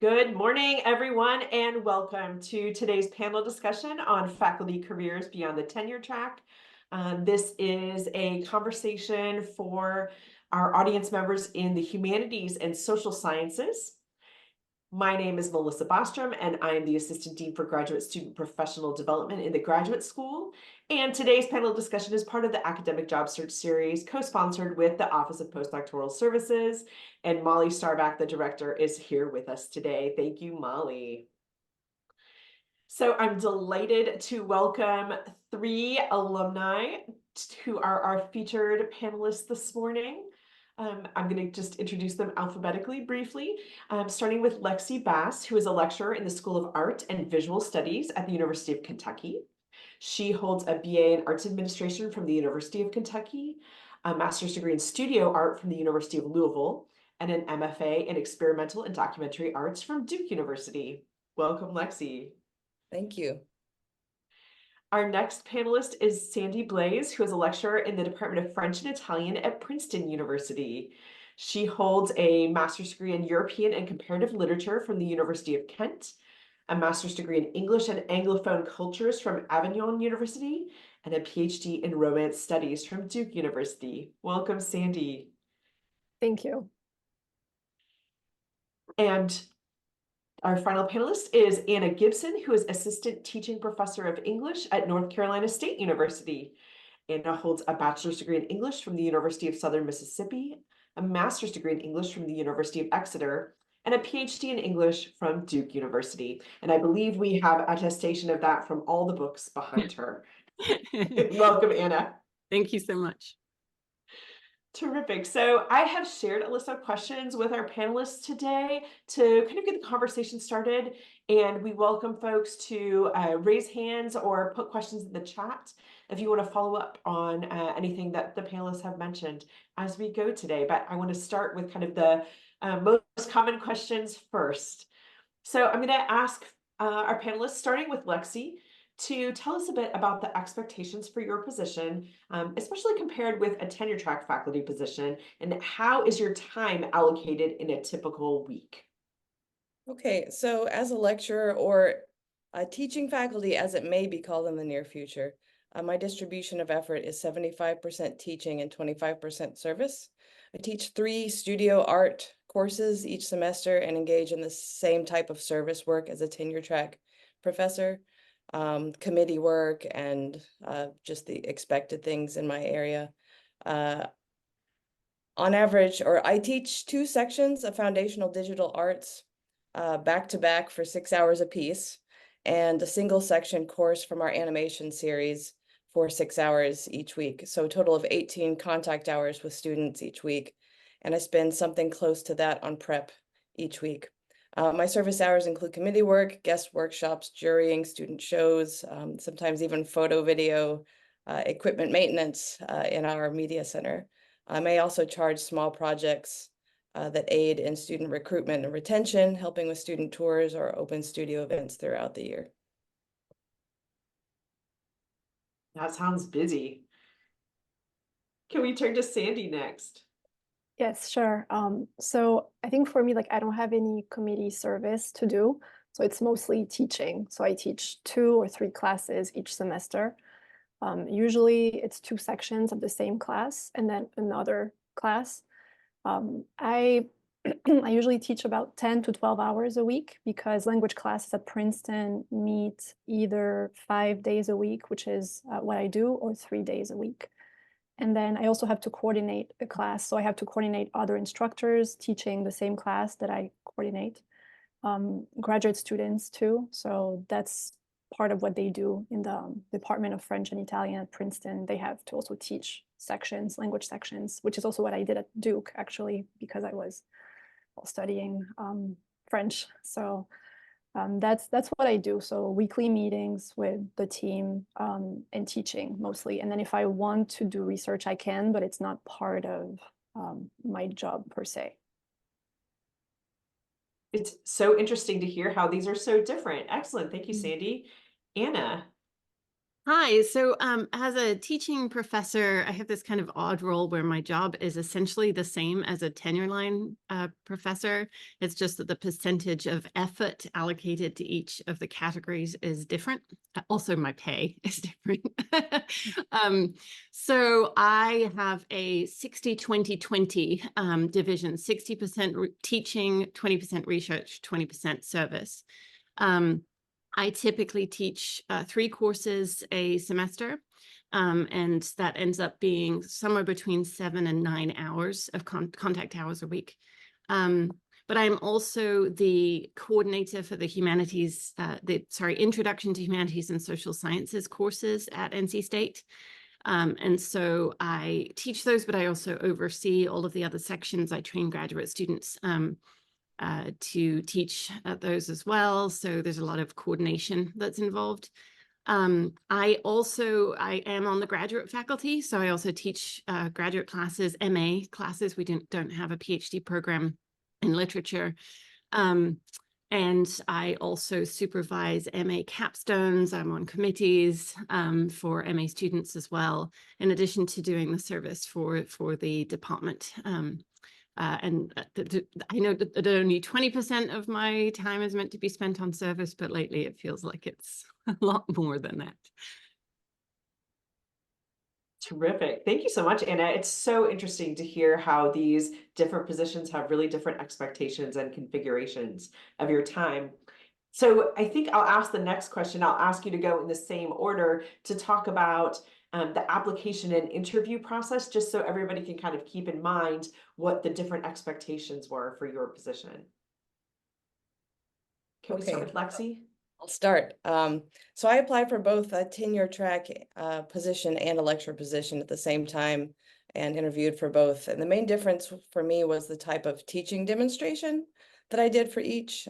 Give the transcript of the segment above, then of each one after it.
Good morning, everyone, and welcome to today's panel discussion on faculty careers beyond the tenure track. This is a conversation for our audience members in the humanities and social sciences. My name is Melissa Bostrom, and I am the Assistant Dean for Graduate Student Professional Development in the Graduate School. And today's panel discussion is part of the Academic Job Search Series, co-sponsored with the Office of Postdoctoral Services. And Molly Starback, the director, is here with us today. Thank you, Molly. So I'm delighted to welcome three alumni who are our featured panelists this morning. I'm going to just introduce them alphabetically briefly, starting with Lexi Bass, who is a lecturer in the School of Art and Visual Studies at the University of Kentucky. She holds a BA in Arts Administration from the University of Kentucky, a master's degree in studio art from the University of Louisville, and an MFA in Experimental and Documentary Arts from Duke University. Welcome, Lexi. Thank you. Our next panelist is Sandie Blaise, who is a lecturer in the Department of French and Italian at Princeton University. She holds a master's degree in European and Comparative Literature from the University of Kent, a master's degree in English and Anglophone Cultures from Avignon University, and a PhD in Romance Studies from Duke University. Welcome, Sandie. Thank you. And our final panelist is Anna Gibson, who is Assistant Teaching Professor of English at North Carolina State University. Anna holds a bachelor's degree in English from the University of Southern Mississippi, a master's degree in English from the University of Exeter, and a PhD in English from Duke University. And I believe we have attestation of that from all the books behind her. Welcome, Anna. Thank you so much. Terrific. So I have shared a list of questions with our panelists today to kind of get the conversation started, and we welcome folks to raise hands or put questions in the chat if you want to follow up on anything that the panelists have mentioned as we go today. But I want to start with kind of the most common questions first. So I'm going to ask our panelists, starting with Lexi, to tell us a bit about the expectations for your position, especially compared with a tenure track faculty position, and how is your time allocated in a typical week? Okay, so as a lecturer or a teaching faculty, as it may be called in the near future, my distribution of effort is 75% teaching and 25% service. I teach 3 studio art courses each semester and engage in the same type of service work as a tenure track professor. Committee work and just the expected things in my area. On average, or I teach 2 sections of foundational digital arts back to back for 6 hours apiece, and a single section course from our animation series for 6 hours each week. So a total of 18 contact hours with students each week. And I spend something close to that on prep each week. My service hours include committee work, guest workshops, jurying, student shows, sometimes even photo, video, equipment maintenance in our media center. I may also charge small projects that aid in student recruitment and retention, helping with student tours or open studio events throughout the year. That sounds busy. Can we turn to Sandie next? Yes, sure. So I think for me, I don't have any committee service to do. So it's mostly teaching. So I teach 2 or 3 classes each semester. Usually it's 2 sections of the same class and then another class. I usually teach about 10 to 12 hours a week because language classes at Princeton meet either 5 days a week, which is what I do, or 3 days a week. And then I also have to coordinate a class. So I have to coordinate other instructors teaching the same class that I coordinate, graduate students too. So that's part of what they do in the Department of French and Italian at Princeton. They have to also teach sections, language sections, which is also what I did at Duke, actually, because I was studying French. So that's what I do. So weekly meetings with the team and teaching mostly. And then if I want to do research, I can, but it's not part of my job per se. It's so interesting to hear how these are so different. Excellent. Thank you, Sandie. Anna. Hi. So as a teaching professor, I have this kind of odd role where my job is essentially the same as a tenure line professor. It's just that the percentage of effort allocated to each of the categories is different. Also, my pay is different. So I have a 60-20-20 division, 60% teaching, 20% research, 20% service. I typically teach 3 courses a semester, and that ends up being somewhere between 7 and 9 hours of contact hours a week. But I'm also the coordinator for the humanities, Introduction to Humanities and Social Sciences courses at NC State. And so I teach those, but I also oversee all of the other sections. I train graduate students to teach those as well. So there's a lot of coordination that's involved. I am on the graduate faculty, so I also teach graduate classes, MA classes. We don't have a PhD program in literature. And I also supervise MA capstones. I'm on committees for MA students as well, in addition to doing the service for the department. I know that only 20% of my time is meant to be spent on service, but lately it feels like it's a lot more than that. Terrific. Thank you so much, Anna. It's so interesting to hear how these different positions have really different expectations and configurations of your time. So I think I'll ask the next question. I'll ask you to go in the same order to talk about the application and interview process, just so everybody can kind of keep in mind what the different expectations were for your position. Can we start with Lexi? I'll start. So I applied for both a tenure track position and a lecturer position at the same time and interviewed for both. And the main difference for me was the type of teaching demonstration that I did for each.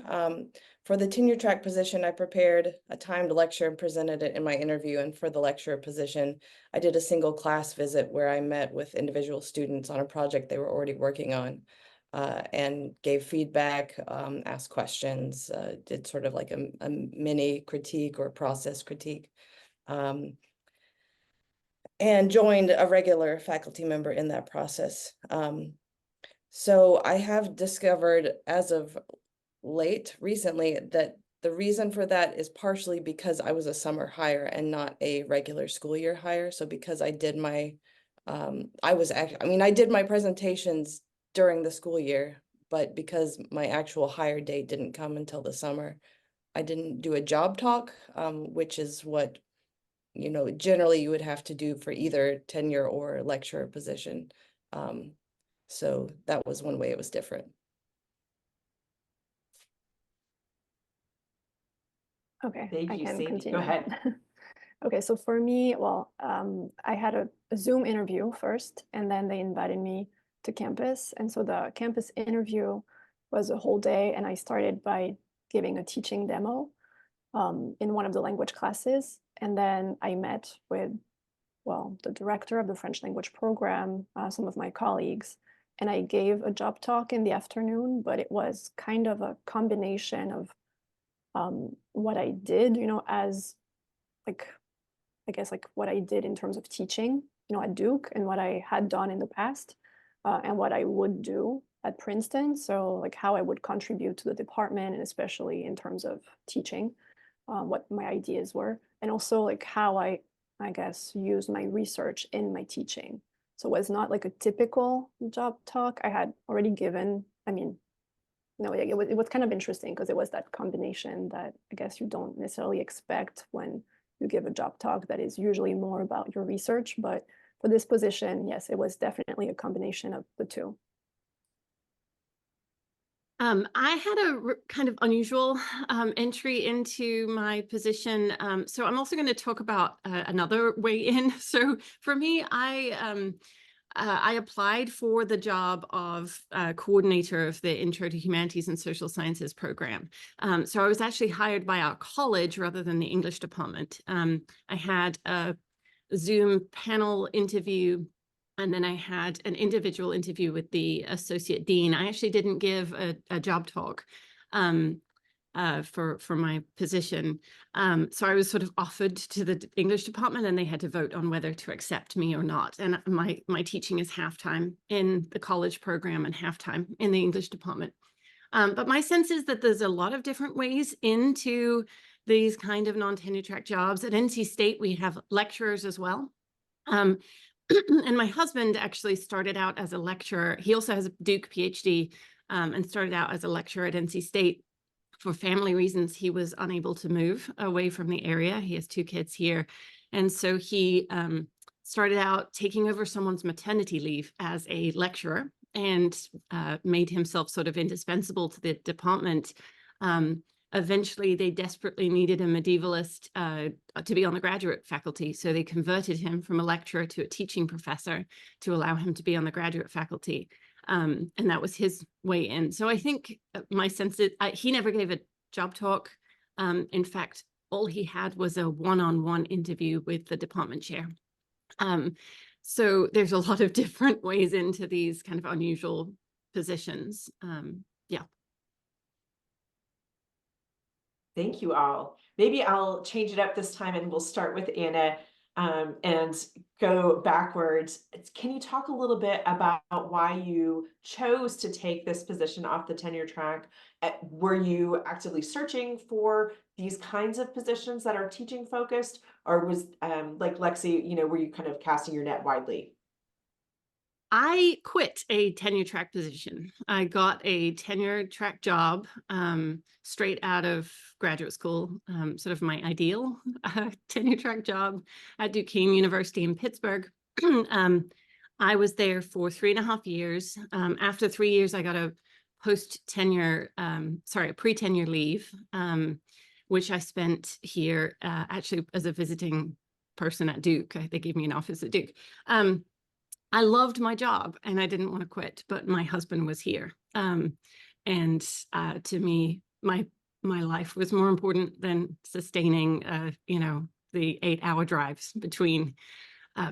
For the tenure track position, I prepared a timed lecture and presented it in my interview. And for the lecturer position, I did a single class visit where I met with individual students on a project they were already working on. And gave feedback, asked questions, did sort of like a mini critique or process critique, and joined a regular faculty member in that process. So I have discovered as of recently that the reason for that is partially because I was a summer hire and not a regular school year hire. So because I did my, I did my presentations during the school year, but because my actual hire date didn't come until the summer, I didn't do a job talk, which is what, generally you would have to do for either tenure or lecturer position. So that was one way it was different. Okay, Thank I you, can Sandie. continue. Go ahead. Okay, so for me, well, I had a Zoom interview first, and then they invited me to campus. And so the campus interview was a whole day, and I started by giving a teaching demo in one of the language classes. And then I met with, well, the director of the French language program, some of my colleagues, and I gave a job talk in the afternoon, but it was kind of a combination of what I did, as like, I guess like what I did in terms of teaching, at Duke, and what I had done in the past, and what I would do at Princeton. So like how I would contribute to the department, and especially in terms of teaching, what my ideas were, and also like how I guess, use my research in my teaching. So it was not like a typical job talk. I had already given, it was kind of interesting because it was that combination that I guess you don't necessarily expect when you give a job talk that is usually more about your research. But for this position, yes, it was definitely a combination of the two. I had a kind of unusual entry into my position. So I'm also going to talk about another way in. So for me, I applied for the job of coordinator of the Intro to Humanities and Social Sciences program. So I was actually hired by our college rather than the English department. I had a Zoom panel interview, and then I had an individual interview with the associate dean. I actually didn't give a job talk. for my position. So I was sort of offered to the English department, and they had to vote on whether to accept me or not. And my teaching is half-time in the college program and half-time in the English department. But my sense is that there's a lot of different ways into these kind of non-tenure track jobs. At NC State, we have lecturers as well. And my husband actually started out as a lecturer. He also has a Duke PhD, and started out as a lecturer at NC State. For family reasons, he was unable to move away from the area. He has 2 kids here. And so he started out taking over someone's maternity leave as a lecturer, and made himself sort of indispensable to the department. Eventually, they desperately needed a medievalist to be on the graduate faculty. So they converted him from a lecturer to a teaching professor to allow him to be on the graduate faculty. And that was his way in. So I think my sense is he never gave a job talk. In fact, all he had was a one-on-one interview with the department chair. So there's a lot of different ways into these kind of unusual positions. Yeah. Thank you all. Maybe I'll change it up this time and we'll start with Anna and go backwards. Can you talk a little bit about why you chose to take this position off the tenure track? Were you actively searching for these kinds of positions that are teaching focused, or was like Lexi, were you kind of casting your net widely? I quit a tenure track position. I got a tenure track job straight out of graduate school, sort of my ideal tenure track job at Duquesne University in Pittsburgh. I was there for 3.5 years. After 3 years, I got a a pre-tenure leave, which I spent here actually as a visiting person at Duke. They gave me an office at Duke. I loved my job and I didn't want to quit, but my husband was here. And to me, my life was more important than sustaining, the 8-hour drives between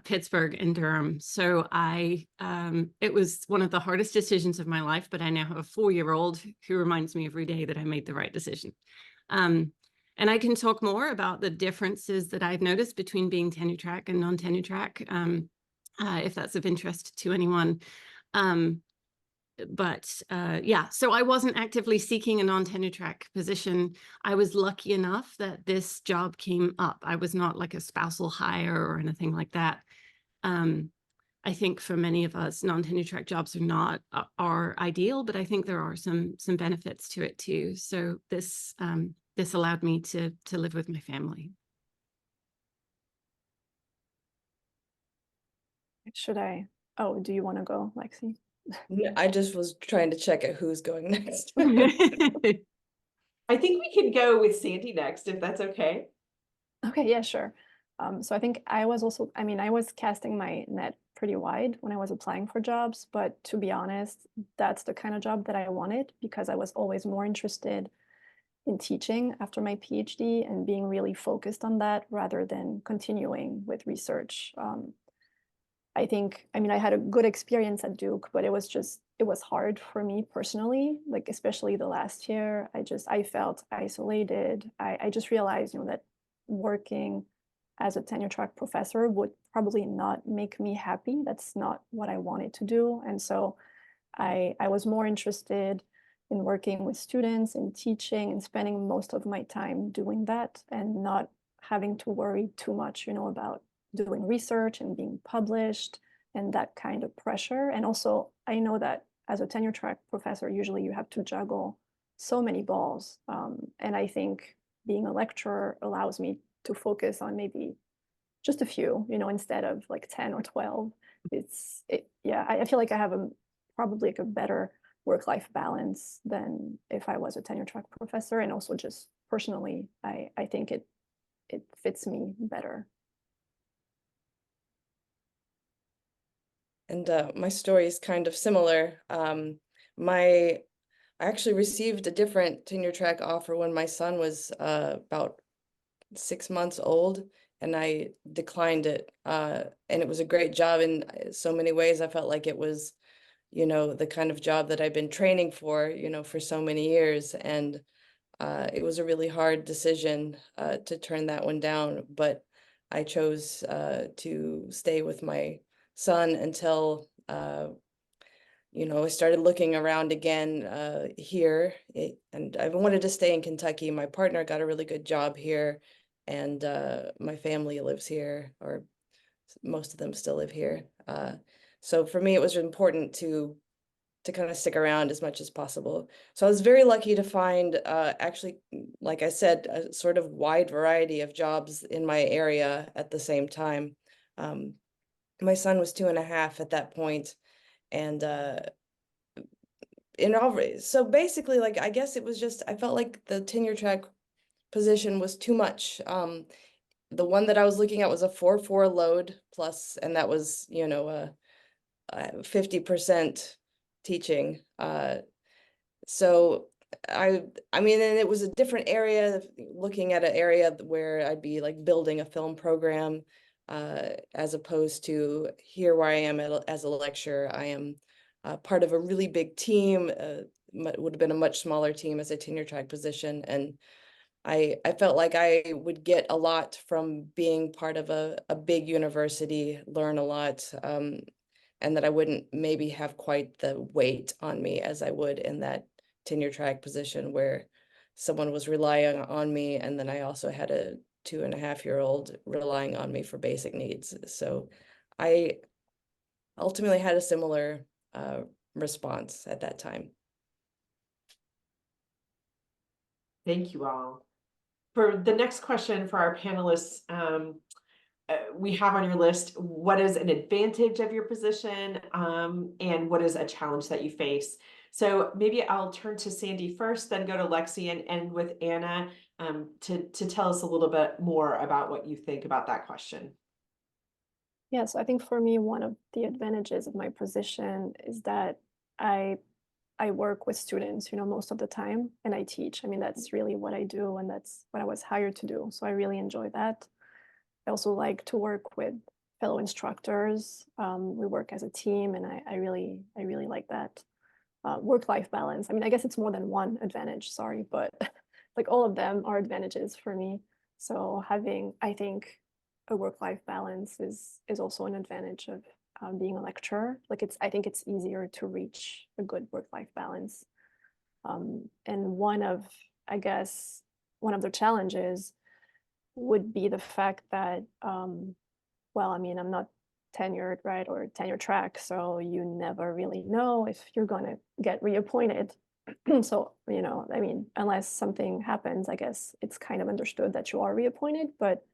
Pittsburgh and Durham. So it was one of the hardest decisions of my life, but I now have a 4-year-old who reminds me every day that I made the right decision. And I can talk more about the differences that I've noticed between being tenure track and non-tenure track. If that's of interest to anyone. Yeah, so I wasn't actively seeking a non-tenure track position. I was lucky enough that this job came up. I was not like a spousal hire or anything like that. I think for many of us, non-tenure track jobs are not our ideal, but I think there are some benefits to it too. So this allowed me to live with my family. Do you want to go, Lexi? I just was trying to check at who's going next. I think we can go with Sandie next, if that's okay. Okay, yeah, sure. So I think I was casting my net pretty wide when I was applying for jobs, but to be honest, that's the kind of job that I wanted because I was always more interested in teaching after my PhD and being really focused on that rather than continuing with research. I had a good experience at Duke, but it was hard for me personally, like especially the last year. I felt isolated. I just realized, that working as a tenure track professor would probably not make me happy. That's not what I wanted to do. And so I was more interested in working with students and teaching and spending most of my time doing that and not having to worry too much, about doing research and being published and that kind of pressure. And also, I know that as a tenure track professor, usually you have to juggle so many balls. And I think being a lecturer allows me to focus on maybe just a few, instead of like 10 or 12. I feel like I have probably like a better work-life balance than if I was a tenure track professor. And also just personally, I think it fits me better. And my story is kind of similar. I actually received a different tenure track offer when my son was about 6 months old, and I declined it. And it was a great job in so many ways. I felt like it was, the kind of job that I've been training for, for so many years. And it was a really hard decision to turn that one down, but I chose to stay with my son until I started looking around again here, and I wanted to stay in Kentucky. My partner got a really good job here, and my family lives here, or most of them still live here. So for me, it was important to kind of stick around as much as possible. So I was very lucky to find, actually, like I said, a sort of wide variety of jobs in my area at the same time. My son was 2.5 at that point, and so basically, like, I guess it was just, I felt like the tenure track position was too much. The one that I was looking at was a 4-4 load plus, and that was, 50% teaching. So I mean, and it was a different area, looking at an area where I'd be like building a film program, as opposed to here where I am as a lecturer. I am part of a really big team. Would have been a much smaller team as a tenure track position, and I felt like I would get a lot from being part of a big university, learn a lot, and that I wouldn't maybe have quite the weight on me as I would in that tenure track position where someone was relying on me, and then I also had a 2.5-year-old relying on me for basic needs. So I ultimately had a similar response at that time. Thank you all. For the next question for our panelists, we have on your list, what is an advantage of your position, and what is a challenge that you face? So maybe I'll turn to Sandie first, then go to Lexi and end with Anna, to tell us a little bit more about what you think about that question. Yeah, so I think for me, one of the advantages of my position is that I work with students, most of the time, and I teach. I mean, that's really what I do, and that's what I was hired to do. So I really enjoy that. I also like to work with fellow instructors. We work as a team, and I really like that. Work-life balance. I mean, I guess it's more than one advantage, sorry, but like all of them are advantages for me. So having, I think, a work-life balance is also an advantage of being a lecturer. Like I think it's easier to reach a good work-life balance. And one of the challenges would be the fact that, well, I mean, I'm not tenured, right, or tenure track, so you never really know if you're going to get reappointed. So, I mean, unless something happens, I guess it's kind of understood that you are reappointed, but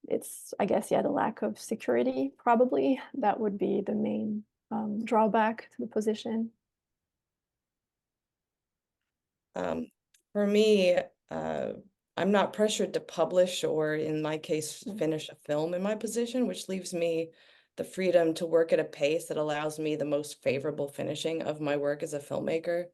it's, I guess, yeah, the lack of security, probably, that would be the main drawback to the position. For me, I'm not pressured to publish, or in my case, finish a film in my position, which leaves me the freedom to work at a pace that allows me the most favorable finishing of my work as a filmmaker.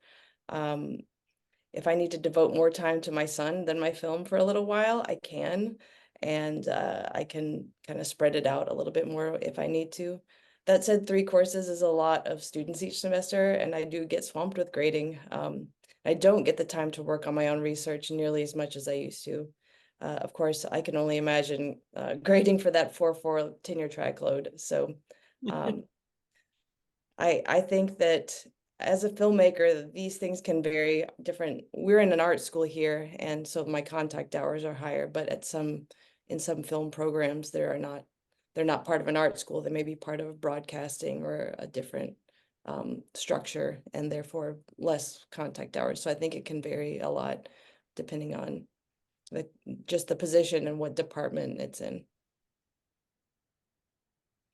If I need to devote more time to my son than my film for a little while, I can, and I can kind of spread it out a little bit more if I need to. That said, 3 courses is a lot of students each semester, and I do get swamped with grading. I don't get the time to work on my own research nearly as much as I used to. Of course, I can only imagine grading for that 4-4 tenure track load. So I think that as a filmmaker, these things can vary different. We're in an art school here, and so my contact hours are higher, but in some film programs, they're not part of an art school. They may be part of broadcasting or a different structure, and therefore less contact hours. So I think it can vary a lot depending on just the position and what department it's in.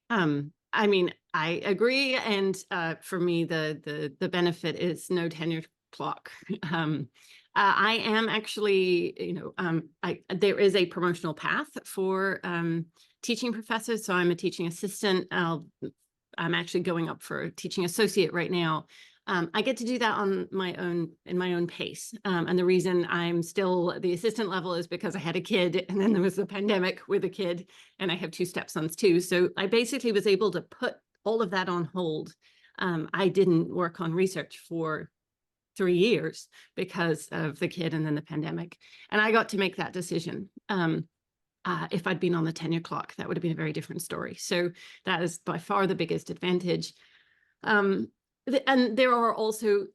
I mean, I agree, and for me, the benefit is no tenure clock. I am actually, there is a promotional path for teaching professors, so I'm a teaching assistant. I'm actually going up for a teaching associate right now. I get to do that on my own pace. And the reason I'm still at the assistant level is because I had a kid, and then there was the pandemic with a kid, and I have 2 stepsons too. So I basically was able to put all of that on hold. I didn't work on research for 3 years because of the kid and then the pandemic. And I got to make that decision. If I'd been on the tenure clock, that would have been a very different story. So that is by far the biggest advantage. And there are also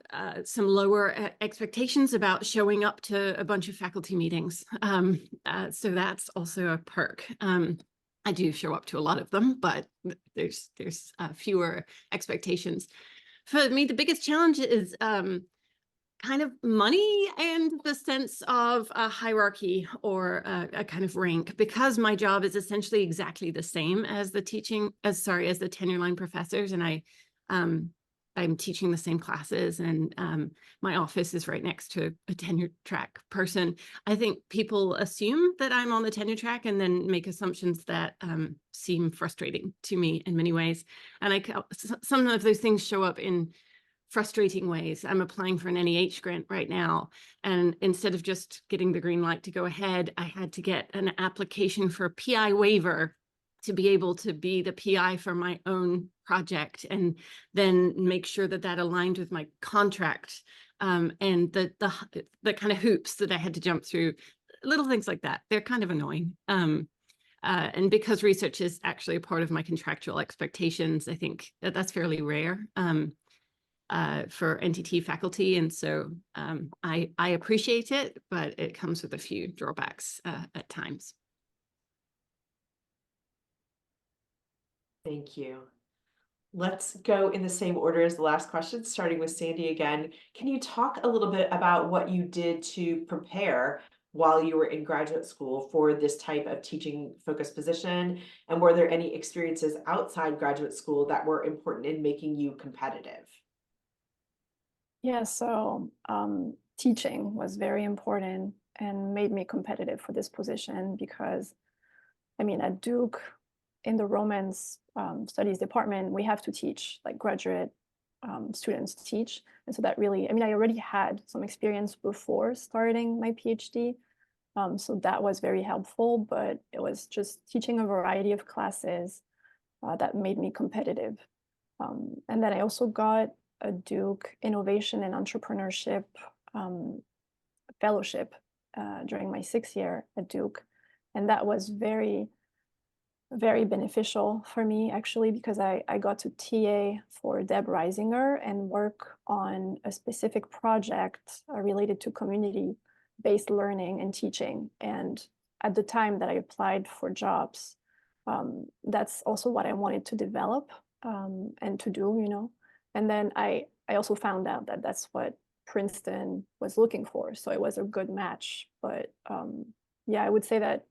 some lower expectations about showing up to a bunch of faculty meetings. So that's also a perk. I do show up to a lot of them, but there's fewer expectations. For me, the biggest challenge is kind of money and the sense of a hierarchy or a kind of rank, because my job is essentially exactly the same as the tenure line professors, and I'm teaching the same classes, and my office is right next to a tenure track person. I think people assume that I'm on the tenure track and then make assumptions that seem frustrating to me in many ways. And some of those things show up in frustrating ways. I'm applying for an NEH grant right now, and instead of just getting the green light to go ahead, I had to get an application for a PI waiver to be able to be the PI for my own project, and then make sure that that aligned with my contract, and the kind of hoops that I had to jump through, little things like that. They're kind of annoying. And because research is actually a part of my contractual expectations, I think that's fairly rare for NTT faculty. And so I appreciate it, but it comes with a few drawbacks at times. Thank you. Let's go in the same order as the last question, starting with Sandie again. Can you talk a little bit about what you did to prepare while you were in graduate school for this type of teaching focused position? And were there any experiences outside graduate school that were important in making you competitive? Yeah, so teaching was very important and made me competitive for this position because, I mean, at Duke, in the Romance Studies department, we have to teach, like graduate students teach. And so that really, I mean, I already had some experience before starting my PhD. So that was very helpful, but it was just teaching a variety of classes that made me competitive. And then I also got a Duke Innovation and Entrepreneurship fellowship during my 6th year at Duke. And that was very, very beneficial for me, actually, because I got to TA for Deb Reisinger and work on a specific project related to community-based learning and teaching. And at the time that I applied for jobs, that's also what I wanted to develop and to do, you know. And then I also found out that that's what Princeton was looking for. So it was a good match. But yeah, I would say that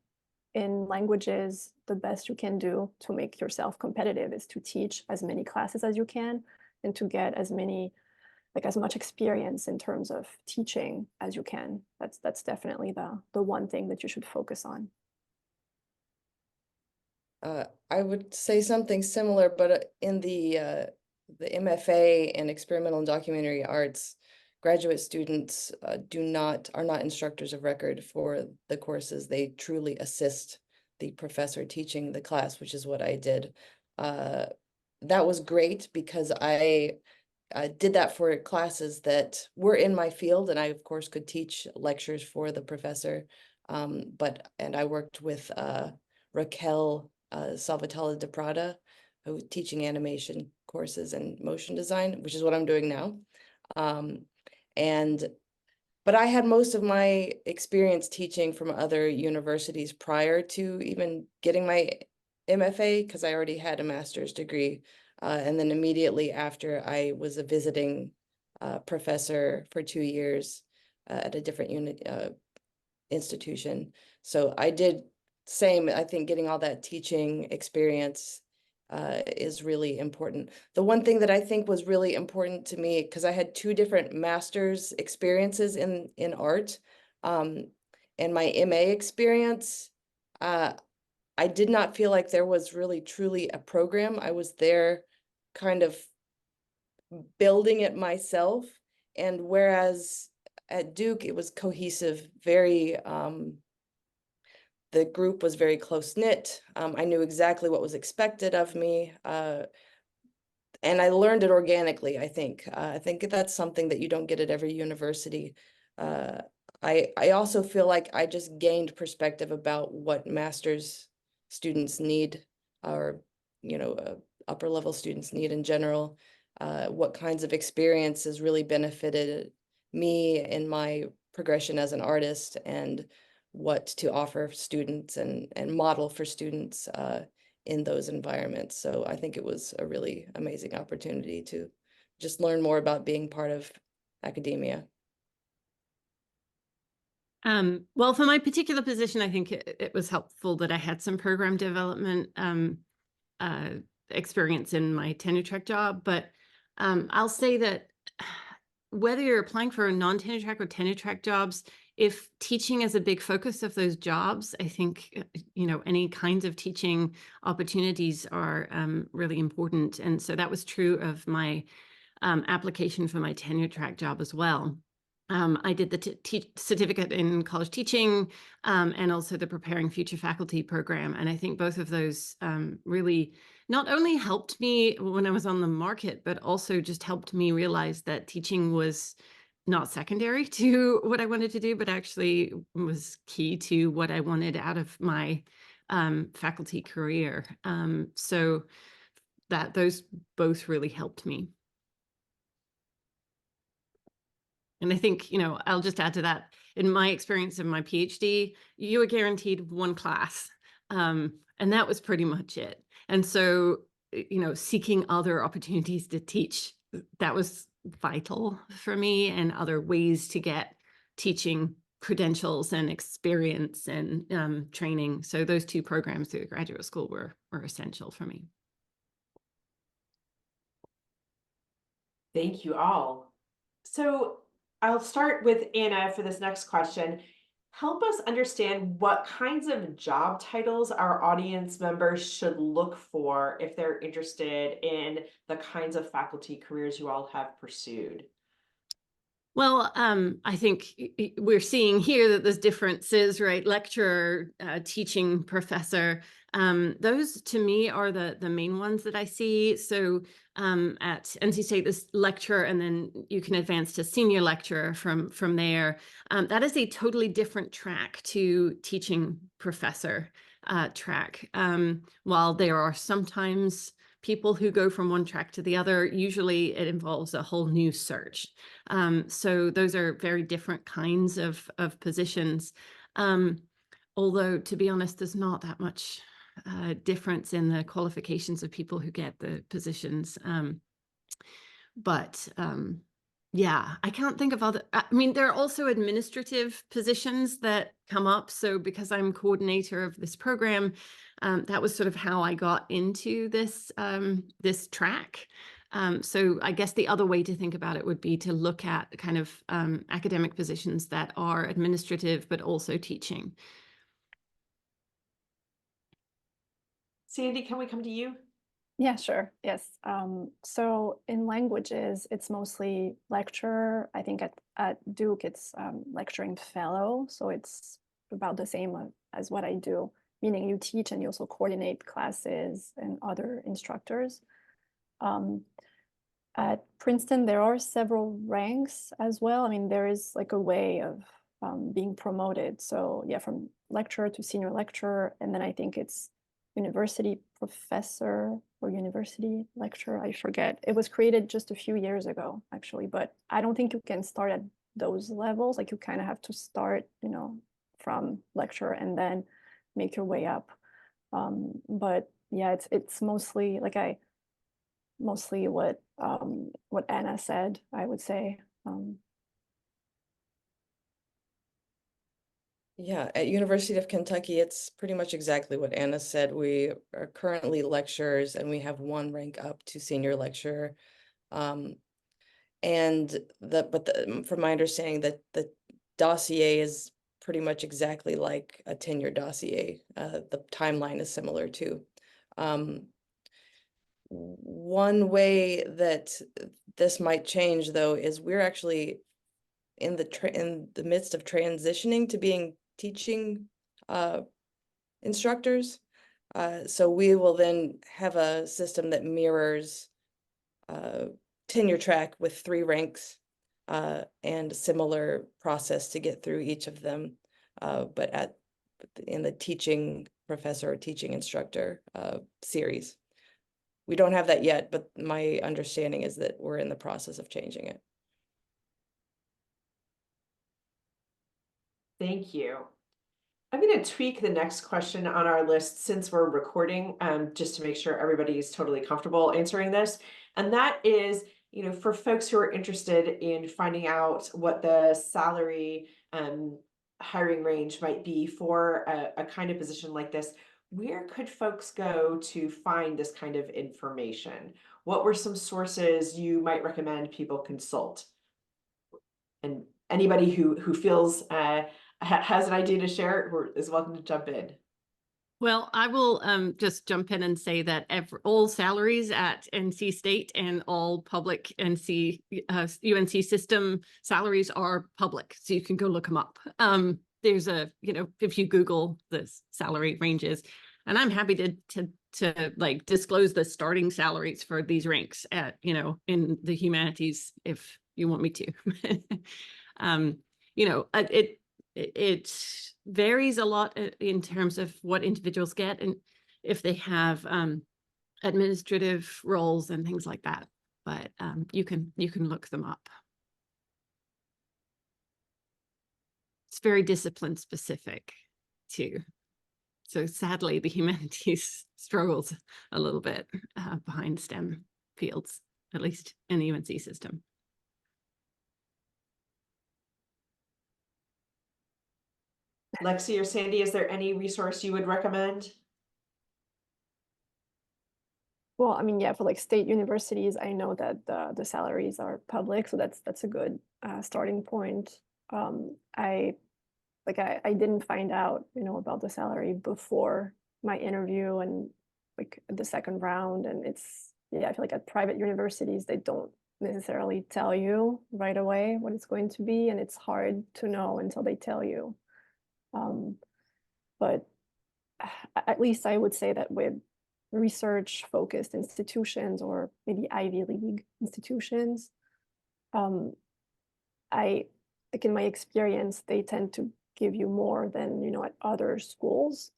in languages, the best you can do to make yourself competitive is to teach as many classes as you can and to get as much experience in terms of teaching as you can. That's definitely the one thing that you should focus on. I would say something similar, but in the MFA in experimental and documentary arts, graduate students are not instructors of record for the courses. They truly assist the professor teaching the class, which is what I did. That was great because I did that for classes that were in my field, and I of course could teach lectures for the professor. And I worked with Raquel Salvatella de Prada, who was teaching animation courses and motion design, which is what I'm doing now. But I had most of my experience teaching from other universities prior to even getting my MFA, because I already had a master's degree. And then immediately after, I was a visiting professor for 2 years at a different institution. So I did same, I think getting all that teaching experience is really important. The one thing that I think was really important to me, because I had 2 different master's experiences in art, and my MA experience, I did not feel like there was really truly a program. I was there kind of building it myself. And whereas at Duke, it was cohesive, very, the group was very close-knit. I knew exactly what was expected of me. and I learned it organically, I think. I think that's something that you don't get at every university. I also feel like I just gained perspective about what master's students need, or, upper level students need in general. What kinds of experiences really benefited me in my progression as an artist, and what to offer students and model for students in those environments. So I think it was a really amazing opportunity to just learn more about being part of academia. Well, for my particular position, I think it was helpful that I had some program development experience in my tenure track job. But I'll say that whether you're applying for a non-tenure track or tenure track jobs, if teaching is a big focus of those jobs, I think, any kinds of teaching opportunities are really important. And so that was true of my application for my tenure track job as well. I did the certificate in college teaching and also the Preparing Future Faculty program. And I think both of those really not only helped me when I was on the market, but also just helped me realize that teaching was not secondary to what I wanted to do, but actually was key to what I wanted out of my faculty career. So that those both really helped me. And I think, I'll just add to that. In my experience of my PhD, you were guaranteed one class, and that was pretty much it. And so, seeking other opportunities to teach, that was vital for me, and other ways to get teaching credentials and experience and training. So those two programs through the graduate school were essential for me. Thank you all. So I'll start with Anna for this next question. Help us understand what kinds of job titles our audience members should look for if they're interested in the kinds of faculty careers you all have pursued. Well, I think we're seeing here that there's differences, right? Lecturer, teaching professor. Those to me are the main ones that I see. So at NC State, this lecturer, and then you can advance to senior lecturer from there. That is a totally different track to teaching professor track. While there are sometimes people who go from one track to the other, usually it involves a whole new search. So those are very different kinds of positions. Although, to be honest, there's not that much difference in the qualifications of people who get the positions. Yeah, I can't think of other, I mean, there are also administrative positions that come up. So because I'm coordinator of this program, that was sort of how I got into this, this track. So I guess the other way to think about it would be to look at kind of academic positions that are administrative, but also teaching. Sandie, can we come to you? Yeah, sure. Yes. So in languages, it's mostly lecturer. I think at Duke, it's lecturing fellow. So it's about the same as what I do, meaning you teach and you also coordinate classes and other instructors. At Princeton, there are several ranks as well. I mean, there is like a way of being promoted. So yeah, from lecturer to senior lecturer. And then I think it's university professor or university lecturer, I forget. It was created just a few years ago, actually, but I don't think you can start at those levels. Like you kind of have to start, from lecturer and then make your way up. But yeah, it's mostly like mostly what Anna said, I would say. Yeah, at University of Kentucky, it's pretty much exactly what Anna said. We are currently lecturers, and we have one rank up to senior lecturer. From my understanding, that the dossier is pretty much exactly like a tenure dossier. The timeline is similar too. One way that this might change, though, is we're actually in the midst of transitioning to being teaching instructors. So we will then have a system that mirrors tenure track with 3 ranks and a similar process to get through each of them, but in the teaching professor or teaching instructor series. We don't have that yet, but my understanding is that we're in the process of changing it. Thank you. I'm going to tweak the next question on our list since we're recording, just to make sure everybody is totally comfortable answering this. And that is, for folks who are interested in finding out what the salary hiring range might be for a kind of position like this, where could folks go to find this kind of information? What were some sources you might recommend people consult? And anybody who feels has an idea to share is welcome to jump in. Well, I will just jump in and say that all salaries at NC State and all public UNC system salaries are public, so you can go look them up. There's if you Google the salary ranges, and I'm happy to like disclose the starting salaries for these ranks at in the humanities if you want me to. It varies a lot in terms of what individuals get and if they have administrative roles and things like that. But you can look them up. It's very discipline specific too. So sadly, the humanities struggles a little bit behind STEM fields, at least in the UNC system. Lexi or Sandie, is there any resource you would recommend? Well, I mean, yeah, for like state universities, I know that the salaries are public, so that's a good starting point. I didn't find out, about the salary before my interview and like the second round, and I feel like at private universities they don't necessarily tell you right away what it's going to be, and it's hard to know until they tell you. But at least I would say that with research-focused institutions or maybe Ivy League institutions, like in my experience, they tend to give you more than at other schools.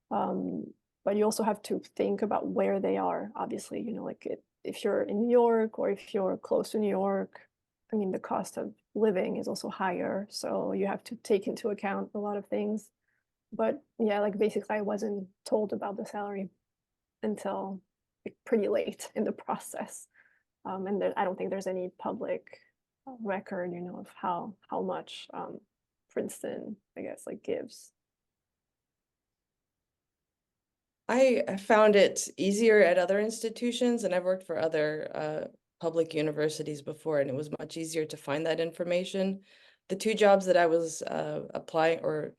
But you also have to think about where they are. Obviously, if you're in New York or if you're close to New York, I mean, the cost of living is also higher, so you have to take into account a lot of things. But yeah, like basically I wasn't told about the salary until like pretty late in the process. And I don't think there's any public record, of how much Princeton, I guess, like gives. I found it easier at other institutions, and I've worked for other public universities before, and it was much easier to find that information. The 2 jobs that I was applying or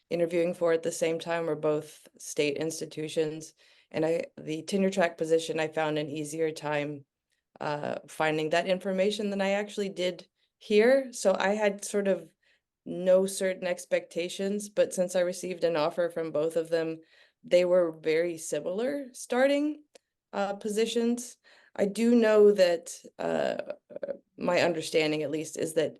interviewing for at the same time were both state institutions, and the tenure track position, I found an easier time finding that information than I actually did here. So I had sort of no certain expectations, but since I received an offer from both of them, they were very similar starting positions. I do know that my understanding, at least, is that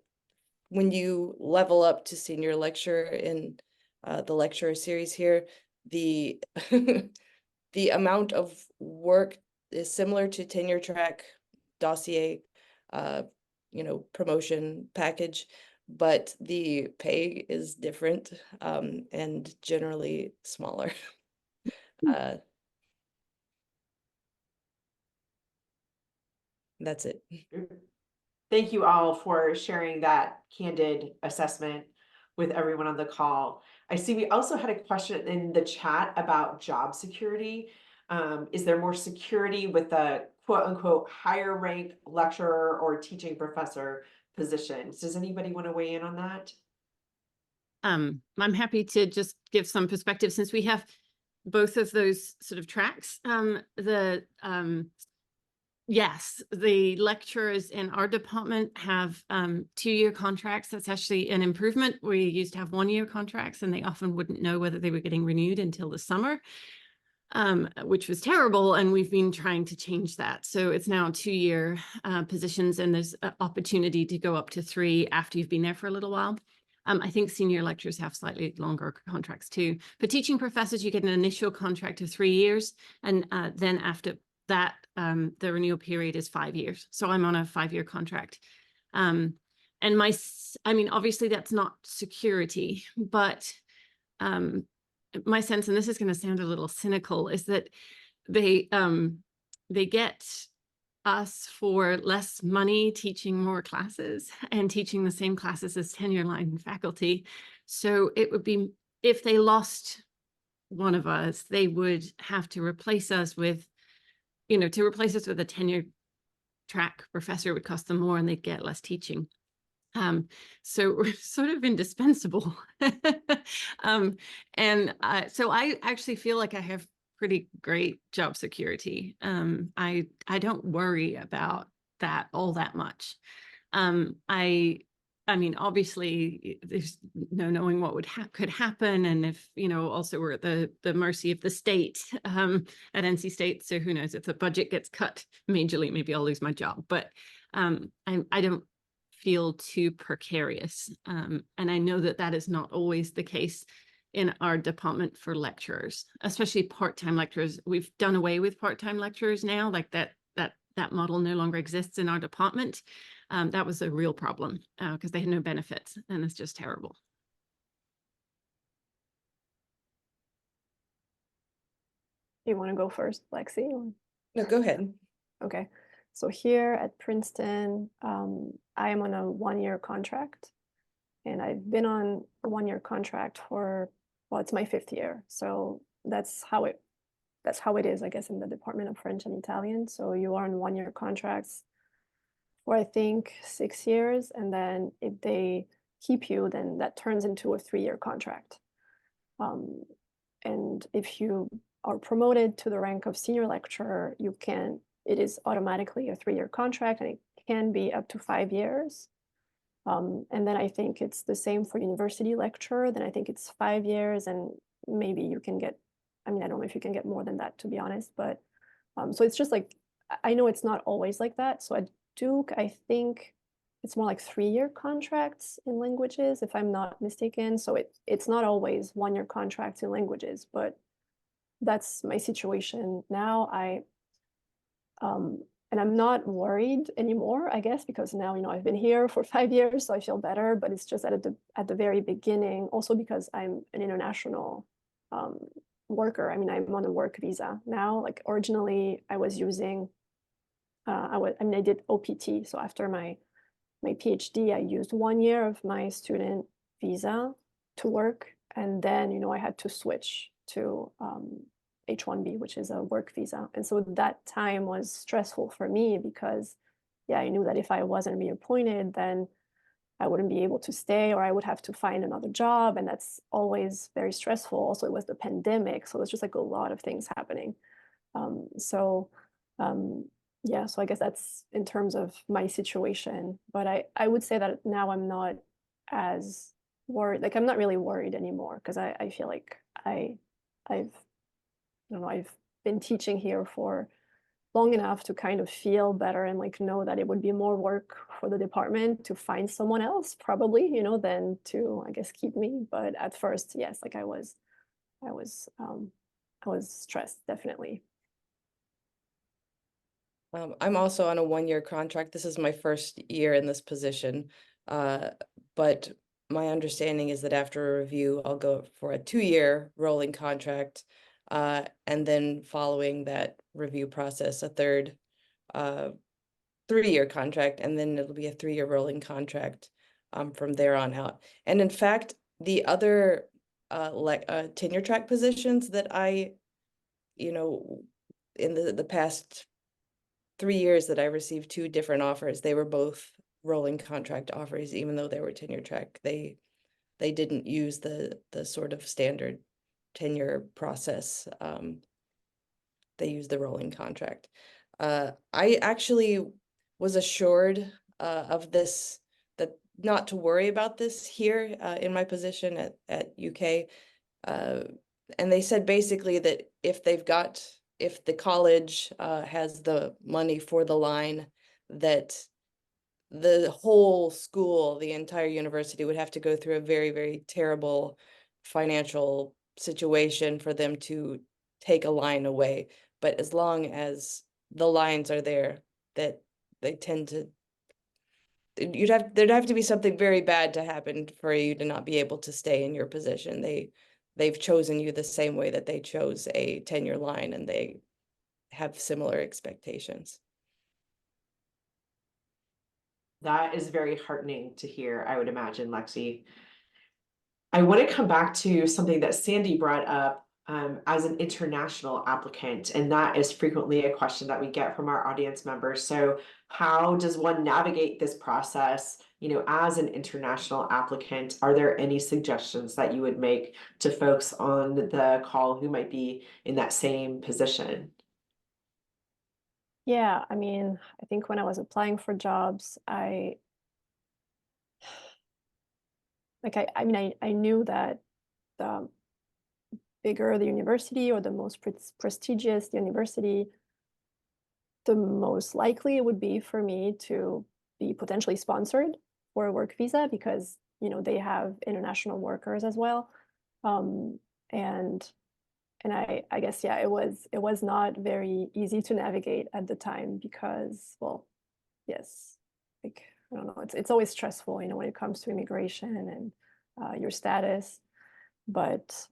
when you level up to senior lecturer in the lecturer series here, the the amount of work is similar to tenure track dossier, promotion package, but the pay is different and generally smaller. That's it. Thank you all for sharing that candid assessment with everyone on the call. I see we also had a question in the chat about job security. Is there more security with a quote unquote higher rank lecturer or teaching professor positions? Does anybody want to weigh in on that? I'm happy to just give some perspective since we have both of those sort of tracks. Yes, the lecturers in our department have 2-year contracts. That's actually an improvement. We used to have 1-year contracts, and they often wouldn't know whether they were getting renewed until the summer. which was terrible. And we've been trying to change that. So it's now 2-year positions, and there's an opportunity to go up to 3 after you've been there for a little while. I think senior lecturers have slightly longer contracts too. For teaching professors, you get an initial contract of 3 years, and then after that, the renewal period is 5 years. So I'm on a 5-year contract. And I mean, obviously that's not security, but my sense, and this is going to sound a little cynical, is that they get us for less money teaching more classes and teaching the same classes as tenure line faculty. So it would be, if they lost one of us, they would have to replace us with, to replace us with a tenure track professor would cost them more, and they'd get less teaching. So we're sort of indispensable. So I actually feel like I have pretty great job security. I don't worry about that all that much. I mean, obviously, there's no knowing what could happen, and if also we're at the mercy of the state at NC State. So who knows, if the budget gets cut majorly, maybe I'll lose my job. But I don't feel too precarious, and I know that that is not always the case in our department for lecturers, especially part-time lecturers. We've done away with part-time lecturers now, like that model no longer exists in our department. That was a real problem because they had no benefits, and it's just terrible. You want to go first, Lexi? No, go ahead. Okay. So here at Princeton, I am on a 1-year contract, and I've been on a 1-year contract for, well, it's my 5th year. So that's how it is, I guess, in the Department of French and Italian. So you are on 1-year contracts for, I think, 6 years. And then if they keep you, then that turns into a 3-year contract. And if you are promoted to the rank of senior lecturer, it is automatically a 3-year contract, and it can be up to 5 years. And then I think it's the same for university lecturer. Then I think it's 5 years, and maybe you can get, I mean, I don't know if you can get more than that, to be honest, but so it's just like, I know it's not always like that. So at Duke, I think it's more like 3-year contracts in languages, if I'm not mistaken. So it's not always 1-year contracts in languages, but that's my situation now. And I'm not worried anymore, I guess, because now, I've been here for 5 years, so I feel better. But it's just at the very beginning, also because I'm an international worker. I mean, I'm on a work visa now. Like originally, I was using, I did OPT. So after my PhD, I used 1 year of my student visa to work, and then I had to switch to H-1B, which is a work visa. And so that time was stressful for me because, yeah, I knew that if I wasn't reappointed, then I wouldn't be able to stay, or I would have to find another job. And that's always very stressful. Also, it was the pandemic. So it was just like a lot of things happening. Yeah, so I guess that's in terms of my situation. But I would say that now I'm not as worried. Like, I'm not really worried anymore because I feel like I've been teaching here for long enough to kind of feel better and like know that it would be more work for the department to find someone else probably, than to, I guess, keep me. But at first, yes, like I was stressed, definitely. I'm also on a 1-year contract. This is my first year in this position, but my understanding is that after a review, I'll go for a 2-year rolling contract, and then following that review process, a third 3-year contract, and then it'll be a 3-year rolling contract from there on out. And in fact, the other tenure track positions that I, in the past 3 years that I received 2 different offers, they were both rolling contract offers, even though they were tenure track. They didn't use the sort of standard tenure process. They used the rolling contract. I actually was assured of this, that not to worry about this here in my position at UK. and they said basically that if the college has the money for the line, that the whole school, the entire university would have to go through a very, very terrible financial situation for them to take a line away. But as long as the lines are there, that they tend to, there'd have to be something very bad to happen for you to not be able to stay in your position. They've chosen you the same way that they chose a tenure line, and they have similar expectations. That is very heartening to hear, I would imagine, Lexi. I want to come back to something that Sandie brought up as an international applicant, and that is frequently a question that we get from our audience members. So how does one navigate this process, as an international applicant? Are there any suggestions that you would make to folks on the call who might be in that same position? Yeah, I mean, I think when I was applying for jobs, I knew that the bigger the university or the most prestigious the university, the most likely it would be for me to be potentially sponsored for a work visa, because they have international workers as well. And I guess, yeah, it was not very easy to navigate at the time because, well, yes, like, I don't know, it's always stressful, when it comes to immigration and your status. But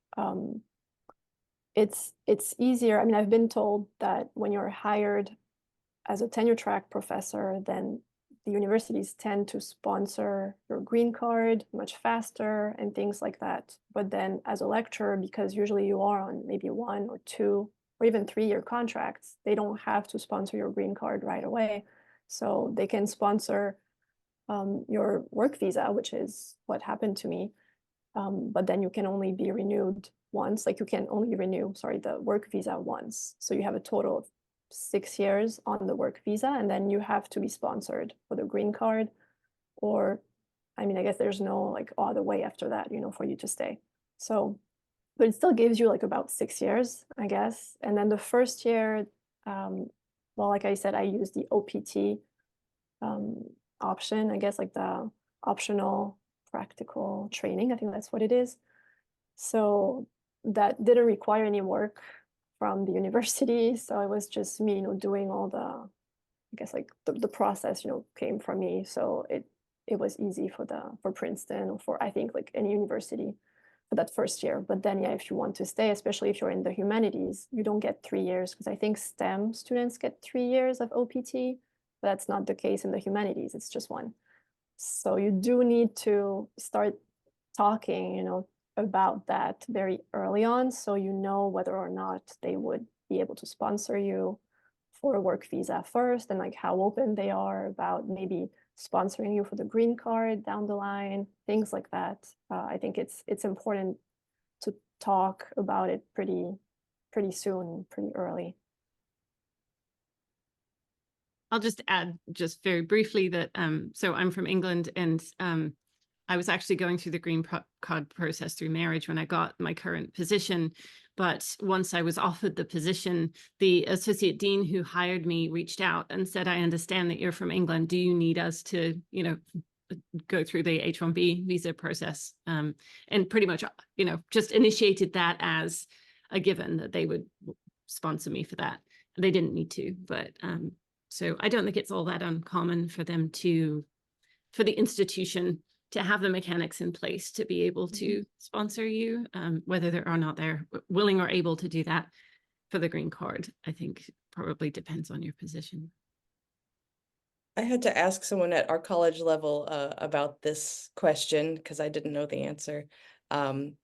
it's easier. I mean, I've been told that when you're hired as a tenure track professor, then the universities tend to sponsor your green card much faster and things like that. But then as a lecturer, because usually you are on maybe 1 or 2 or even 3-year contracts, they don't have to sponsor your green card right away. So they can sponsor your work visa, which is what happened to me. But then you can only be renewed once, like you can only renew, the work visa once. So you have a total of 6 years on the work visa, and then you have to be sponsored for the green card. Or, I mean, I guess there's no like other way after that, for you to stay. So, but it still gives you like about 6 years, I guess. And then the first year, well, like I said, I used the OPT option, I guess, like the optional practical training. I think that's what it is. So that didn't require any work from the university. So it was just me, doing all the, I guess, like the process, came from me. So it was easy for Princeton or for, I think, like any university for that first year. But then, yeah, if you want to stay, especially if you're in the humanities, you don't get 3 years, because I think STEM students get 3 years of OPT, but that's not the case in the humanities. It's just 1. So you do need to start talking, about that very early on, so whether or not they would be able to sponsor you for a work visa first, and like how open they are about maybe sponsoring you for the green card down the line, things like that. I think it's important to talk about it pretty soon, pretty early. I'll just add just very briefly that so I'm from England, and I was actually going through the green card process through marriage when I got my current position. But once I was offered the position, the associate dean who hired me reached out and said, I understand that you're from England. Do you need us to, go through the H-1B visa process? And pretty much, just initiated that as a given that they would sponsor me for that. They didn't need to, but so I don't think it's all that uncommon for them for the institution to have the mechanics in place to be able to sponsor you, whether they're willing or able to do that for the green card. I think probably depends on your position. I had to ask someone at our college level about this question because I didn't know the answer. And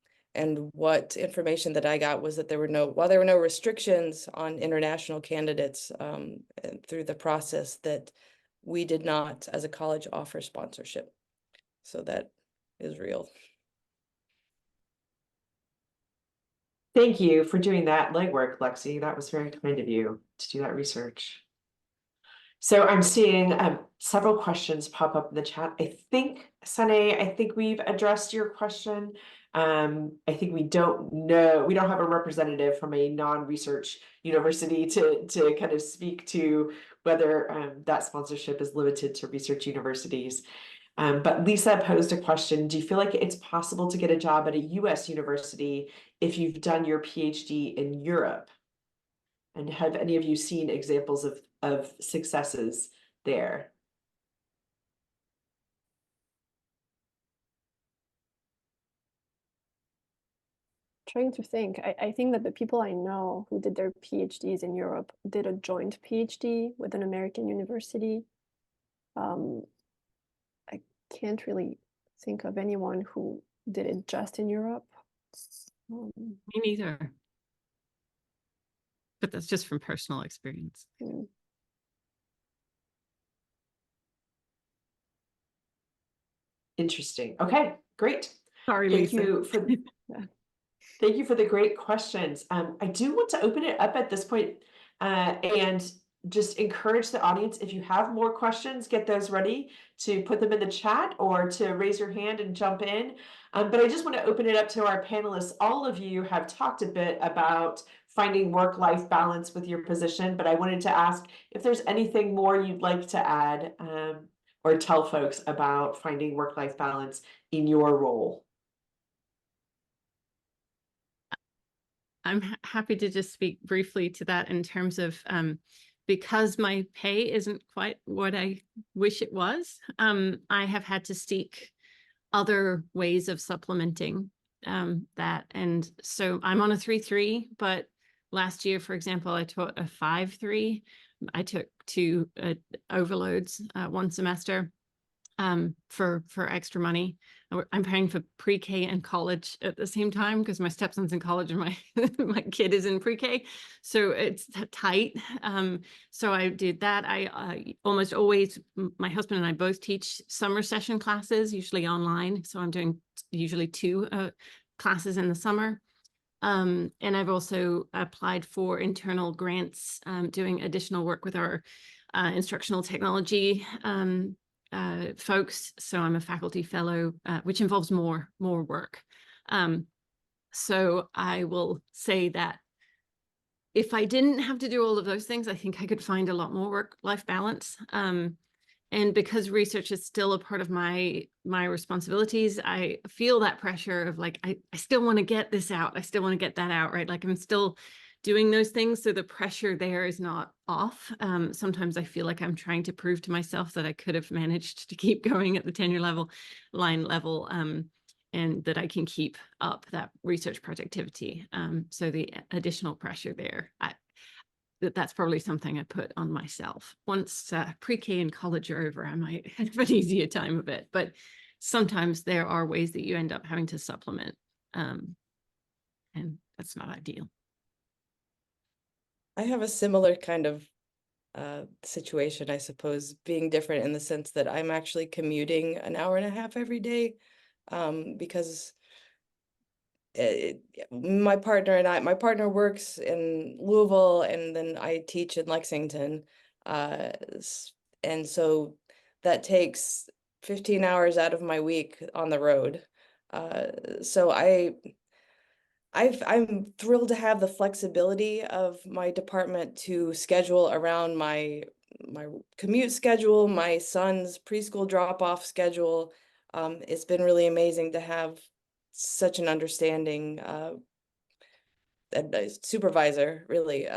what information that I got was that while there were no restrictions on international candidates through the process, that we did not, as a college, offer sponsorship. So that is real. Thank you for doing that legwork, Lexi. That was very kind of you to do that research. So I'm seeing several questions pop up in the chat. I think, Sandie, we've addressed your question I think we don't have a representative from a non-research university to kind of speak to whether that sponsorship is limited to research universities. But Lisa posed a question: do you feel like it's possible to get a job at a US university if you've done your PhD in Europe? And have any of you seen examples of successes there? Trying to think, I think that the people I know who did their PhDs in Europe did a joint PhD with an American university. I can't really think of anyone who did it just in Europe. Me neither. But that's just from personal experience. Interesting. Okay, great. Sorry, Thank Lisa. you for thank you for the great questions. I do want to open it up at this point, and just encourage the audience, if you have more questions, get those ready to put them in the chat or to raise your hand and jump in. But I just want to open it up to our panelists. All of you have talked a bit about finding work-life balance with your position, but I wanted to ask if there's anything more you'd like to add, or tell folks about finding work-life balance in your role. I'm happy to just speak briefly to that in terms of because my pay isn't quite what I wish it was. I have had to seek other ways of supplementing that. And so I'm on a 3-3, but last year, for example, I taught a 5-3. I took 2 overloads one semester for extra money. I'm paying for pre-K and college at the same time because my stepson's in college and my my kid is in pre-K, so it's tight. So I did that. I almost always, my husband and I both teach summer session classes, usually online. So I'm doing usually 2 classes in the summer. And I've also applied for internal grants, doing additional work with our instructional technology folks. So I'm a faculty fellow, which involves more work. So I will say that if I didn't have to do all of those things, I think I could find a lot more work-life balance. And because research is still a part of my responsibilities, I feel that pressure of like, I still want to get this out. I still want to get that out, right? Like I'm still doing those things. So the pressure there is not off. Sometimes I feel like I'm trying to prove to myself that I could have managed to keep going at the tenure line level, and that I can keep up that research productivity. So the additional pressure there, that's probably something I put on myself. Once pre-K and college are over, I might have an easier time of it. But sometimes there are ways that you end up having to supplement, and that's not ideal. I have a similar kind of situation, I suppose, being different in the sense that I'm actually commuting an hour and a half every day, because my partner works in Louisville and then I teach in Lexington. And so that takes 15 hours out of my week on the road. So I'm thrilled to have the flexibility of my department to schedule around my commute schedule, my son's preschool drop-off schedule. It's been really amazing to have such an understanding supervisor, really.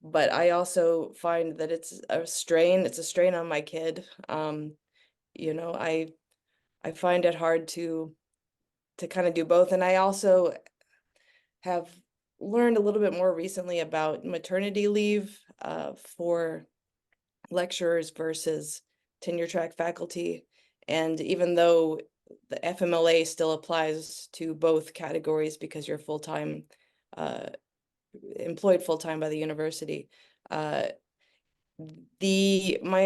But I also find that it's a strain on my kid. You know, I find it hard to kind of do both. And I also have learned a little bit more recently about maternity leave for lecturers versus tenure track faculty. And even though the FMLA still applies to both categories because you're full-time, employed full-time by the university, my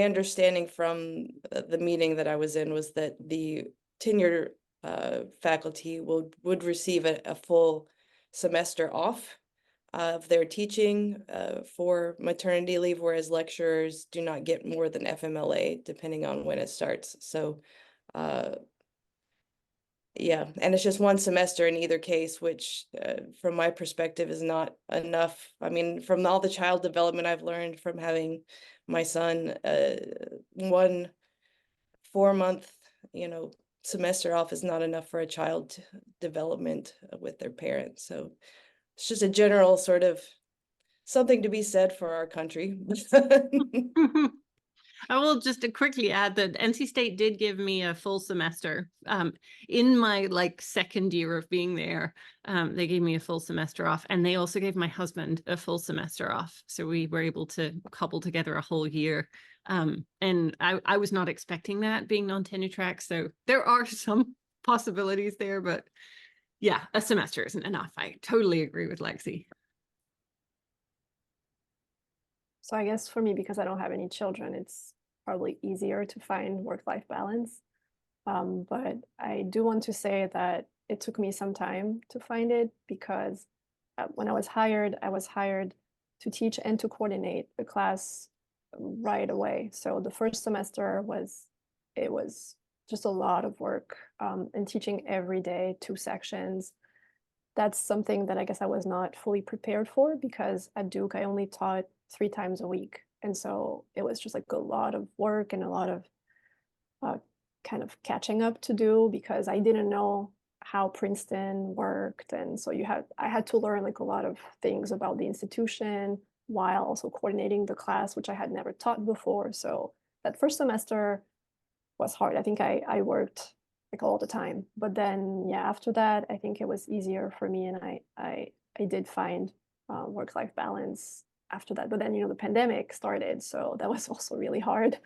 understanding from the meeting that I was in was that the tenure faculty would receive a full semester off of their teaching for maternity leave, whereas lecturers do not get more than FMLA depending on when it starts. So yeah, and it's just one semester in either case, which from my perspective is not enough. I mean, from all the child development I've learned from having my son, 1 4-month, semester off is not enough for a child development with their parents. So it's just a general sort of something to be said for our country. I will just quickly add that NC State did give me a full semester in my second year of being there. They gave me a full semester off, and they also gave my husband a full semester off. So we were able to cobble together a whole year. And I was not expecting that, being non-tenure track. So there are some possibilities there, but yeah, a semester isn't enough. I totally agree with Lexi. So I guess for me, because I don't have any children, it's probably easier to find work-life balance. But I do want to say that it took me some time to find it, because when I was hired to teach and to coordinate a class right away. So the first semester was just a lot of work, and teaching every day 2 sections. That's something that I guess I was not fully prepared for, because at Duke I only taught 3 times a week. And so it was just like a lot of work and a lot of kind of catching up to do, because I didn't know how Princeton worked. And so I had to learn like a lot of things about the institution while also coordinating the class, which I had never taught before. So that first semester was hard. I think I worked like all the time. But then, yeah, after that, I think it was easier for me, and I did find work-life balance after that. But then, the pandemic started, so that was also really hard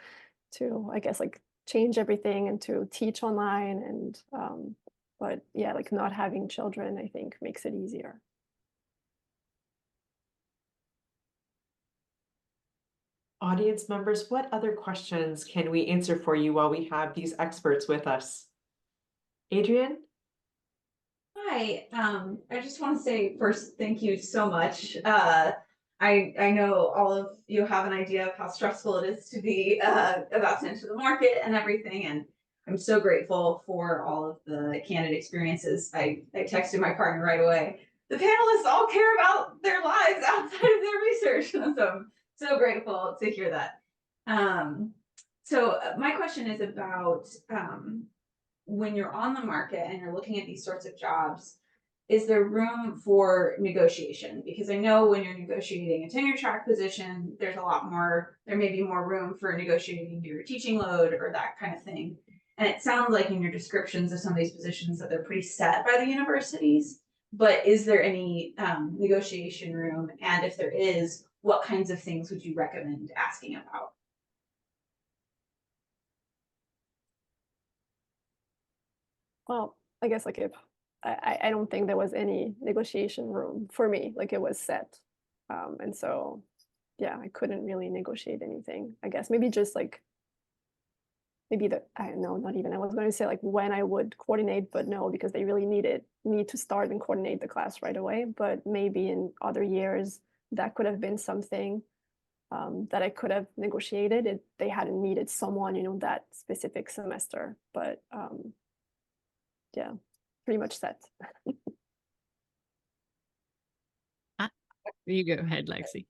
to, I guess, like change everything and to teach online. And but yeah, like not having children, I think, makes it easier. Audience members, what other questions can we answer for you while we have these experts with us? Adrienne? Hi, I just want to say first, thank you so much. I know all of you have an idea of how stressful it is to be about to enter the market and everything, and I'm so grateful for all of the candidate experiences. I texted my partner right away. The panelists all care about their lives outside of their research, so I'm so grateful to hear that. So my question is about when you're on the market and you're looking at these sorts of jobs, is there room for negotiation? Because I know when you're negotiating a tenure track position, there may be more room for negotiating your teaching load or that kind of thing. And it sounds like in your descriptions of some of these positions that they're pretty set by the universities, but is there any negotiation room? And if there is, what kinds of things would you recommend asking about? Well, I guess like if I don't think there was any negotiation room for me, like it was set. And so, yeah, I couldn't really negotiate anything. I guess maybe just like, maybe I don't know, not even, I was going to say like when I would coordinate, but no, because they really needed me to start and coordinate the class right away. But maybe in other years, that could have been something that I could have negotiated if they hadn't needed someone, that specific semester. But yeah, pretty much set. You go ahead, Lexi.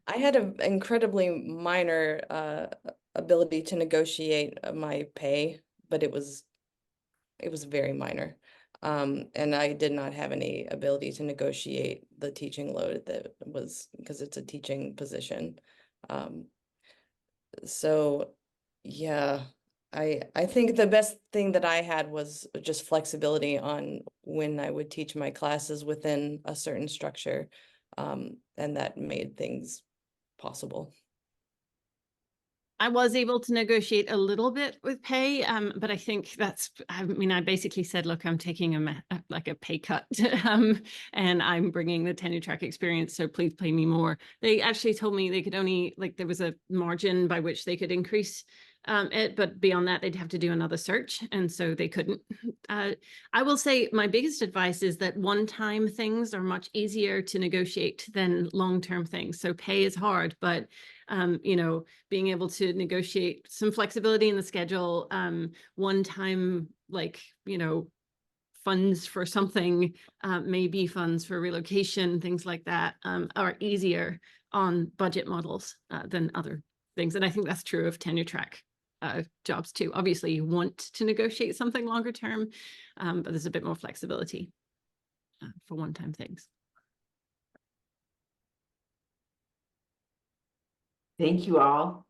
I had an incredibly minor ability to negotiate my pay, but it was very minor. And I did not have any ability to negotiate the teaching load that was, because it's a teaching position. So yeah, I think the best thing that I had was just flexibility on when I would teach my classes within a certain structure. And that made things possible. I was able to negotiate a little bit with pay, but I think I basically said, look, I'm taking a pay cut, and I'm bringing the tenure track experience, so please pay me more. They actually told me they could only, there was a margin by which they could increase it, but beyond that, they'd have to do another search, and so they couldn't. I will say my biggest advice is that one-time things are much easier to negotiate than long-term things. So pay is hard, but being able to negotiate some flexibility in the schedule, one time, funds for something, maybe funds for relocation, things like that, are easier on budget models than other things. And I think that's true of tenure track jobs too. Obviously, you want to negotiate something longer term, but there's a bit more flexibility for one-time things. Thank you all.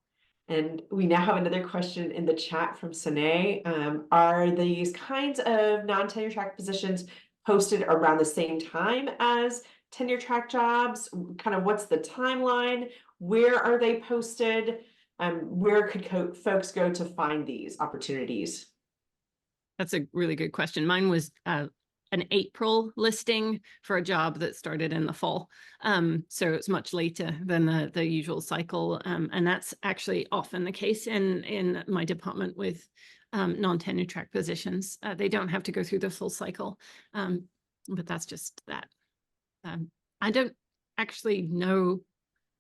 And we now have another question in the chat from Sandie. Are these kinds of non-tenure track positions posted around the same time as tenure track jobs? Kind of what's the timeline? Where are they posted? Where could folks go to find these opportunities? That's a really good question. Mine was an April listing for a job that started in the fall. So it's much later than the usual cycle. And that's actually often the case in my department with non-tenure track positions. They don't have to go through the full cycle, but that's just that. I don't actually know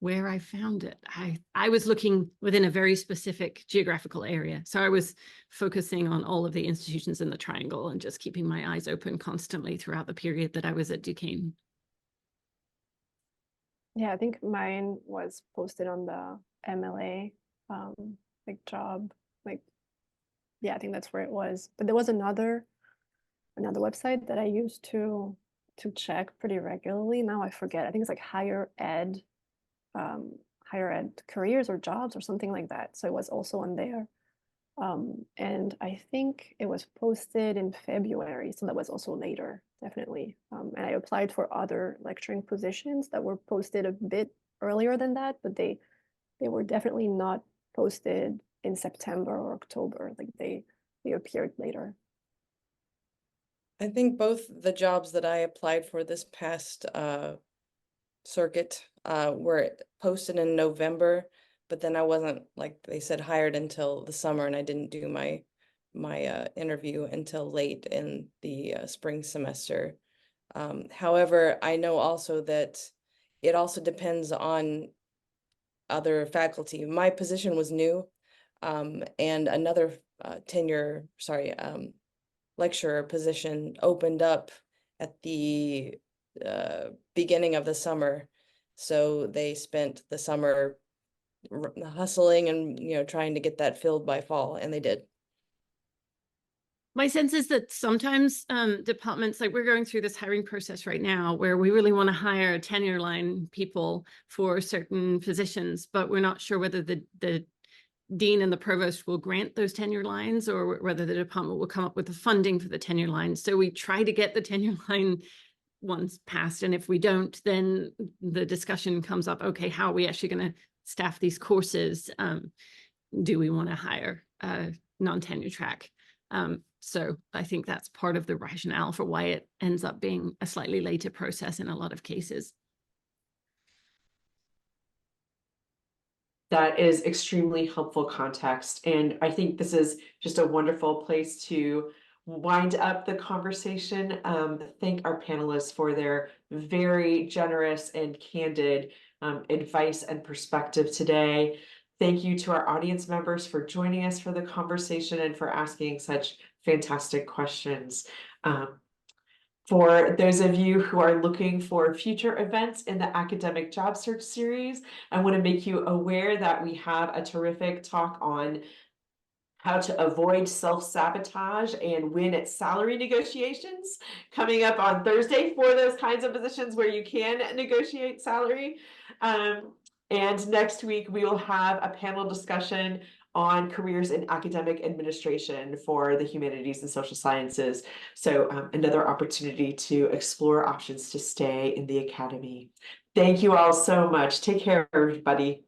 where I found it. I was looking within a very specific geographical area. So I was focusing on all of the institutions in the triangle and just keeping my eyes open constantly throughout the period that I was at Duquesne. Yeah, I think mine was posted on the MLA like job, like, yeah, I think that's where it was. But there was another website that I used to check pretty regularly. Now I forget. I think it's like higher ed careers or jobs or something like that. So it was also on there. And I think it was posted in February. So that was also later, definitely. And I applied for other lecturing positions that were posted a bit earlier than that, but they were definitely not posted in September or October. Like they appeared later. I think both the jobs that I applied for this past circuit were posted in November, but then I wasn't, like they said, hired until the summer, and I didn't do my interview until late in the spring semester. However, I know also that it also depends on other faculty. My position was new, and another lecturer position opened up at the beginning of the summer. So they spent the summer hustling and, trying to get that filled by fall, and they did. My sense is that sometimes departments, like we're going through this hiring process right now where we really want to hire tenure line people for certain positions, but we're not sure whether the dean and the provost will grant those tenure lines or whether the department will come up with the funding for the tenure lines. So we try to get the tenure line ones passed. And if we don't, then the discussion comes up, okay, how are we actually going to staff these courses? Do we want to hire non-tenure track? So I think that's part of the rationale for why it ends up being a slightly later process in a lot of cases. That is extremely helpful context. And I think this is just a wonderful place to wind up the conversation. Thank our panelists for their very generous and candid advice and perspective today. Thank you to our audience members for joining us for the conversation and for asking such fantastic questions. For those of you who are looking for future events in the academic job search series, I want to make you aware that we have a terrific talk on how to avoid self-sabotage and win at salary negotiations coming up on Thursday for those kinds of positions where you can negotiate salary. And next week, we will have a panel discussion on careers in academic administration for the humanities and social sciences. So another opportunity to explore options to stay in the academy. Thank you all so much. Take care, everybody.